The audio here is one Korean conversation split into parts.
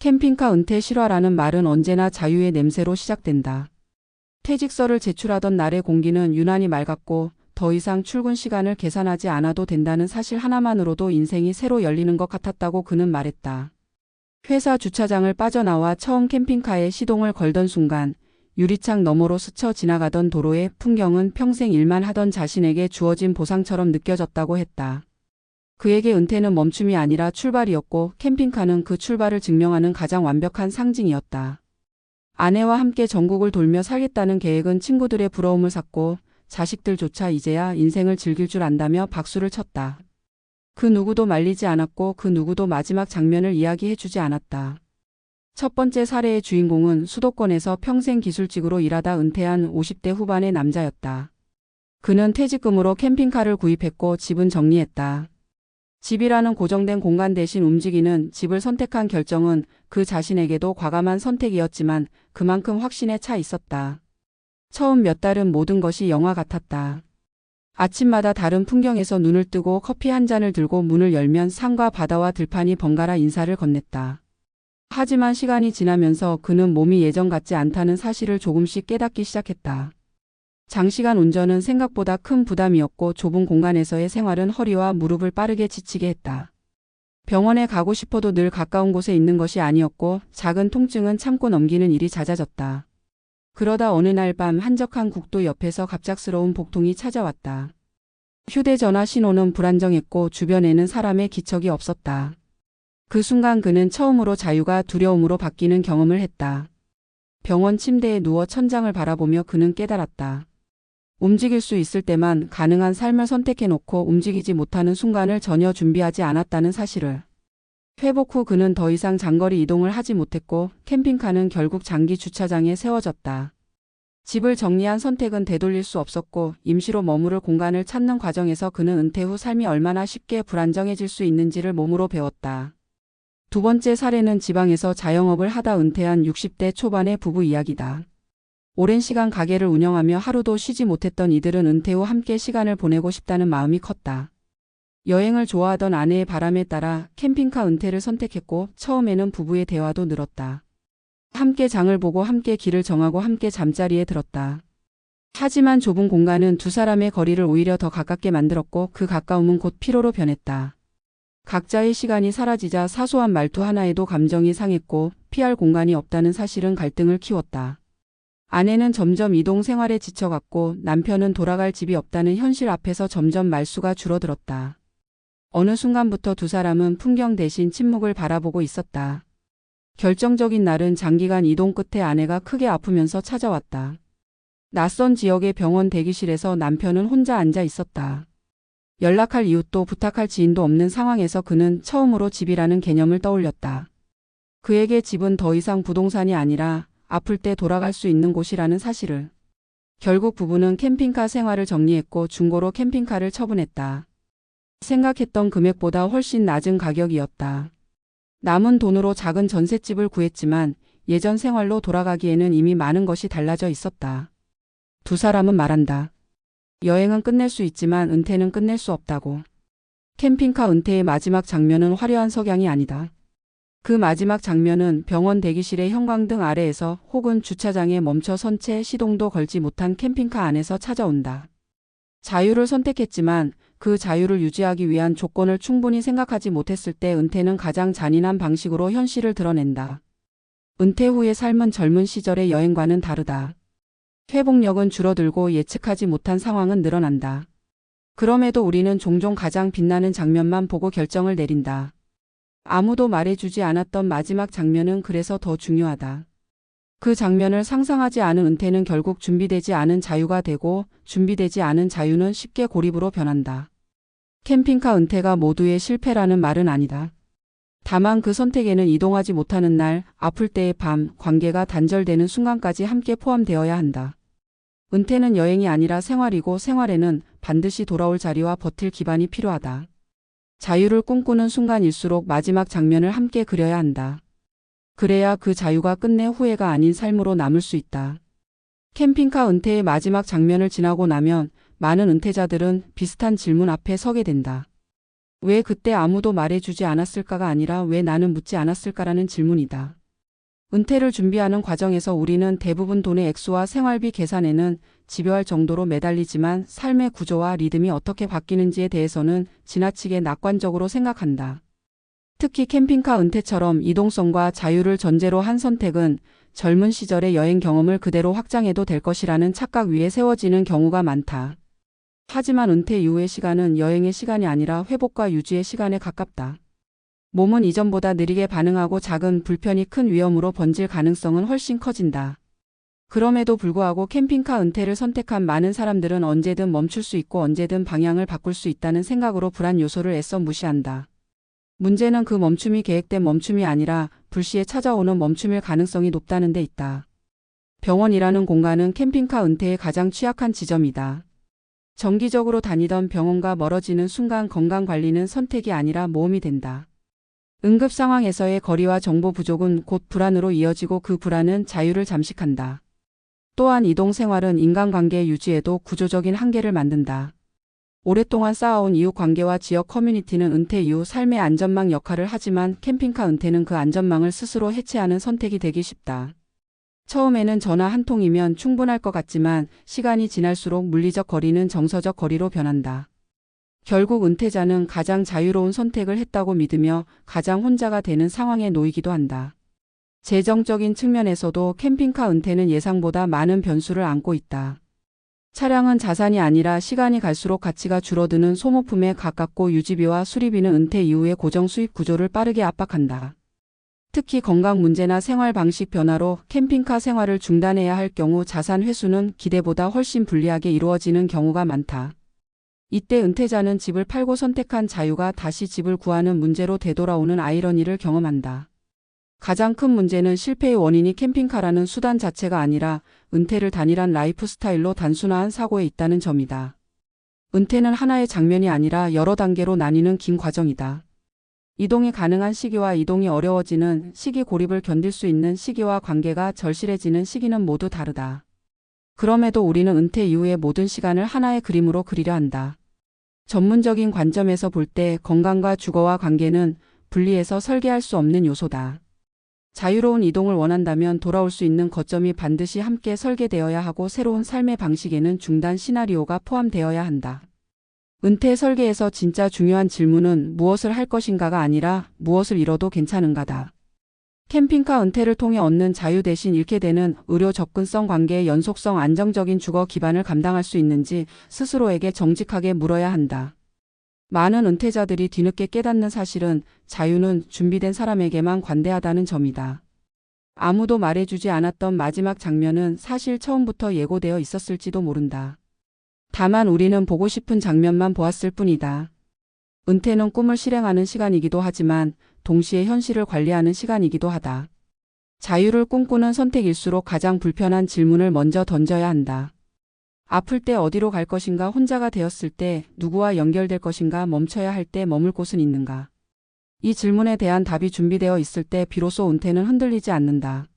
캠핑카 은퇴 실화라는 말은 언제나 자유의 냄새로 시작된다. 퇴직서를 제출하던 날의 공기는 유난히 맑았고 더 이상 출근 시간을 계산하지 않아도 된다는 사실 하나만으로도 인생이 새로 열리는 것 같았다고 그는 말했다. 회사 주차장을 빠져나와 처음 캠핑카에 시동을 걸던 순간 유리창 너머로 스쳐 지나가던 도로의 풍경은 평생 일만 하던 자신에게 주어진 보상처럼 느껴졌다고 했다. 그에게 은퇴는 멈춤이 아니라 출발이었고 캠핑카는 그 출발을 증명하는 가장 완벽한 상징이었다. 아내와 함께 전국을 돌며 살겠다는 계획은 친구들의 부러움을 샀고 자식들조차 이제야 인생을 즐길 줄 안다며 박수를 쳤다. 그 누구도 말리지 않았고 그 누구도 마지막 장면을 이야기해주지 않았다. 첫 번째 사례의 주인공은 수도권에서 평생 기술직으로 일하다 은퇴한 50대 후반의 남자였다. 그는 퇴직금으로 캠핑카를 구입했고 집은 정리했다. 집이라는 고정된 공간 대신 움직이는 집을 선택한 결정은 그 자신에게도 과감한 선택이었지만 그만큼 확신에 차 있었다. 처음 몇 달은 모든 것이 영화 같았다. 아침마다 다른 풍경에서 눈을 뜨고 커피 한 잔을 들고 문을 열면 산과 바다와 들판이 번갈아 인사를 건넸다. 하지만 시간이 지나면서 그는 몸이 예전 같지 않다는 사실을 조금씩 깨닫기 시작했다. 장시간 운전은 생각보다 큰 부담이었고 좁은 공간에서의 생활은 허리와 무릎을 빠르게 지치게 했다. 병원에 가고 싶어도 늘 가까운 곳에 있는 것이 아니었고 작은 통증은 참고 넘기는 일이 잦아졌다. 그러다 어느 날 밤 한적한 국도 옆에서 갑작스러운 복통이 찾아왔다. 휴대전화 신호는 불안정했고 주변에는 사람의 기척이 없었다. 그 순간 그는 처음으로 자유가 두려움으로 바뀌는 경험을 했다. 병원 침대에 누워 천장을 바라보며 그는 깨달았다. 움직일 수 있을 때만 가능한 삶을 선택해놓고 움직이지 못하는 순간을 전혀 준비하지 않았다는 사실을. 회복 후 그는 더 이상 장거리 이동을 하지 못했고 캠핑카는 결국 장기 주차장에 세워졌다. 집을 정리한 선택은 되돌릴 수 없었고 임시로 머무를 공간을 찾는 과정에서 그는 은퇴 후 삶이 얼마나 쉽게 불안정해질 수 있는지를 몸으로 배웠다. 두 번째 사례는 지방에서 자영업을 하다 은퇴한 60대 초반의 부부 이야기다. 오랜 시간 가게를 운영하며 하루도 쉬지 못했던 이들은 은퇴 후 함께 시간을 보내고 싶다는 마음이 컸다. 여행을 좋아하던 아내의 바람에 따라 캠핑카 은퇴를 선택했고 처음에는 부부의 대화도 늘었다. 함께 장을 보고 함께 길을 정하고 함께 잠자리에 들었다. 하지만 좁은 공간은 두 사람의 거리를 오히려 더 가깝게 만들었고 그 가까움은 곧 피로로 변했다. 각자의 시간이 사라지자 사소한 말투 하나에도 감정이 상했고 피할 공간이 없다는 사실은 갈등을 키웠다. 아내는 점점 이동 생활에 지쳐갔고 남편은 돌아갈 집이 없다는 현실 앞에서 점점 말수가 줄어들었다. 어느 순간부터 두 사람은 풍경 대신 침묵을 바라보고 있었다. 결정적인 날은 장기간 이동 끝에 아내가 크게 아프면서 찾아왔다. 낯선 지역의 병원 대기실에서 남편은 혼자 앉아 있었다. 연락할 이웃도 부탁할 지인도 없는 상황에서 그는 처음으로 집이라는 개념을 떠올렸다. 그에게 집은 더 이상 부동산이 아니라 아플 때 돌아갈 수 있는 곳이라는 사실을. 결국 부부는 캠핑카 생활을 정리했고 중고로 캠핑카를 처분했다. 생각했던 금액보다 훨씬 낮은 가격이었다. 남은 돈으로 작은 전셋집을 구했지만 예전 생활로 돌아가기에는 이미 많은 것이 달라져 있었다. 두 사람은 말한다. 여행은 끝낼 수 있지만 은퇴는 끝낼 수 없다고. 캠핑카 은퇴의 마지막 장면은 화려한 석양이 아니다. 그 마지막 장면은 병원 대기실의 형광등 아래에서 혹은 주차장에 멈춰 선 채 시동도 걸지 못한 캠핑카 안에서 찾아온다. 자유를 선택했지만 그 자유를 유지하기 위한 조건을 충분히 생각하지 못했을 때 은퇴는 가장 잔인한 방식으로 현실을 드러낸다. 은퇴 후의 삶은 젊은 시절의 여행과는 다르다. 회복력은 줄어들고 예측하지 못한 상황은 늘어난다. 그럼에도 우리는 종종 가장 빛나는 장면만 보고 결정을 내린다. 아무도 말해주지 않았던 마지막 장면은 그래서 더 중요하다. 그 장면을 상상하지 않은 은퇴는 결국 준비되지 않은 자유가 되고 준비되지 않은 자유는 쉽게 고립으로 변한다. 캠핑카 은퇴가 모두의 실패라는 말은 아니다. 다만 그 선택에는 이동하지 못하는 날, 아플 때의 밤, 관계가 단절되는 순간까지 함께 포함되어야 한다. 은퇴는 여행이 아니라 생활이고 생활에는 반드시 돌아올 자리와 버틸 기반이 필요하다. 자유를 꿈꾸는 순간일수록 마지막 장면을 함께 그려야 한다. 그래야 그 자유가 끝내 후회가 아닌 삶으로 남을 수 있다. 캠핑카 은퇴의 마지막 장면을 지나고 나면 많은 은퇴자들은 비슷한 질문 앞에 서게 된다. 왜 그때 아무도 말해주지 않았을까가 아니라 왜 나는 묻지 않았을까라는 질문이다. 은퇴를 준비하는 과정에서 우리는 대부분 돈의 액수와 생활비 계산에는 집요할 정도로 매달리지만 삶의 구조와 리듬이 어떻게 바뀌는지에 대해서는 지나치게 낙관적으로 생각한다. 특히 캠핑카 은퇴처럼 이동성과 자유를 전제로 한 선택은 젊은 시절의 여행 경험을 그대로 확장해도 될 것이라는 착각 위에 세워지는 경우가 많다. 하지만 은퇴 이후의 시간은 여행의 시간이 아니라 회복과 유지의 시간에 가깝다. 몸은 이전보다 느리게 반응하고 작은 불편이 큰 위험으로 번질 가능성은 훨씬 커진다. 그럼에도 불구하고 캠핑카 은퇴를 선택한 많은 사람들은 언제든 멈출 수 있고 언제든 방향을 바꿀 수 있다는 생각으로 불안 요소를 애써 무시한다. 문제는 그 멈춤이 계획된 멈춤이 아니라 불시에 찾아오는 멈춤일 가능성이 높다는 데 있다. 병원이라는 공간은 캠핑카 은퇴의 가장 취약한 지점이다. 정기적으로 다니던 병원과 멀어지는 순간 건강관리는 선택이 아니라 모험이 된다. 응급 상황에서의 거리와 정보 부족은 곧 불안으로 이어지고 그 불안은 자유를 잠식한다. 또한 이동 생활은 인간관계 유지에도 구조적인 한계를 만든다. 오랫동안 쌓아온 이웃관계와 지역 커뮤니티는 은퇴 이후 삶의 안전망 역할을 하지만 캠핑카 은퇴는 그 안전망을 스스로 해체하는 선택이 되기 쉽다. 처음에는 전화 한 통이면 충분할 것 같지만 시간이 지날수록 물리적 거리는 정서적 거리로 변한다. 결국 은퇴자는 가장 자유로운 선택을 했다고 믿으며 가장 혼자가 되는 상황에 놓이기도 한다. 재정적인 측면에서도 캠핑카 은퇴는 예상보다 많은 변수를 안고 있다. 차량은 자산이 아니라 시간이 갈수록 가치가 줄어드는 소모품에 가깝고 유지비와 수리비는 은퇴 이후의 고정 수입 구조를 빠르게 압박한다. 특히 건강 문제나 생활 방식 변화로 캠핑카 생활을 중단해야 할 경우 자산 회수는 기대보다 훨씬 불리하게 이루어지는 경우가 많다. 이때 은퇴자는 집을 팔고 선택한 자유가 다시 집을 구하는 문제로 되돌아오는 아이러니를 경험한다. 가장 큰 문제는 실패의 원인이 캠핑카라는 수단 자체가 아니라 은퇴를 단일한 라이프 스타일로 단순화한 사고에 있다는 점이다. 은퇴는 하나의 장면이 아니라 여러 단계로 나뉘는 긴 과정이다. 이동이 가능한 시기와 이동이 어려워지는 시기, 고립을 견딜 수 있는 시기와 관계가 절실해지는 시기는 모두 다르다. 그럼에도 우리는 은퇴 이후의 모든 시간을 하나의 그림으로 그리려 한다. 전문적인 관점에서 볼 때 건강과 주거와 관계는 분리해서 설계할 수 없는 요소다. 자유로운 이동을 원한다면 돌아올 수 있는 거점이 반드시 함께 설계되어야 하고 새로운 삶의 방식에는 중단 시나리오가 포함되어야 한다. 은퇴 설계에서 진짜 중요한 질문은 무엇을 할 것인가가 아니라 무엇을 잃어도 괜찮은가다. 캠핑카 은퇴를 통해 얻는 자유 대신 잃게 되는 의료 접근성, 관계의 연속성, 안정적인 주거 기반을 감당할 수 있는지 스스로에게 정직하게 물어야 한다. 많은 은퇴자들이 뒤늦게 깨닫는 사실은 자유는 준비된 사람에게만 관대하다는 점이다. 아무도 말해주지 않았던 마지막 장면은 사실 처음부터 예고되어 있었을지도 모른다. 다만 우리는 보고 싶은 장면만 보았을 뿐이다. 은퇴는 꿈을 실행하는 시간이기도 하지만 동시에 현실을 관리하는 시간이기도 하다. 자유를 꿈꾸는 선택일수록 가장 불편한 질문을 먼저 던져야 한다. 아플 때 어디로 갈 것인가, 혼자가 되었을 때 누구와 연결될 것인가, 멈춰야 할 때 머물 곳은 있는가. 이 질문에 대한 답이 준비되어 있을 때 비로소 은퇴는 흔들리지 않는다.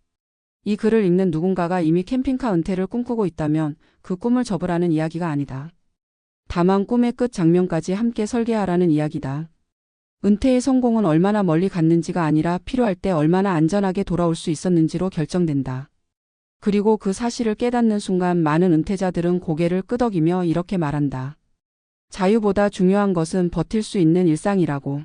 이 글을 읽는 누군가가 이미 캠핑카 은퇴를 꿈꾸고 있다면 그 꿈을 접으라는 이야기가 아니다. 다만 꿈의 끝 장면까지 함께 설계하라는 이야기다. 은퇴의 성공은 얼마나 멀리 갔는지가 아니라 필요할 때 얼마나 안전하게 돌아올 수 있었는지로 결정된다. 그리고 그 사실을 깨닫는 순간 많은 은퇴자들은 고개를 끄덕이며 이렇게 말한다. 자유보다 중요한 것은 버틸 수 있는 일상이라고.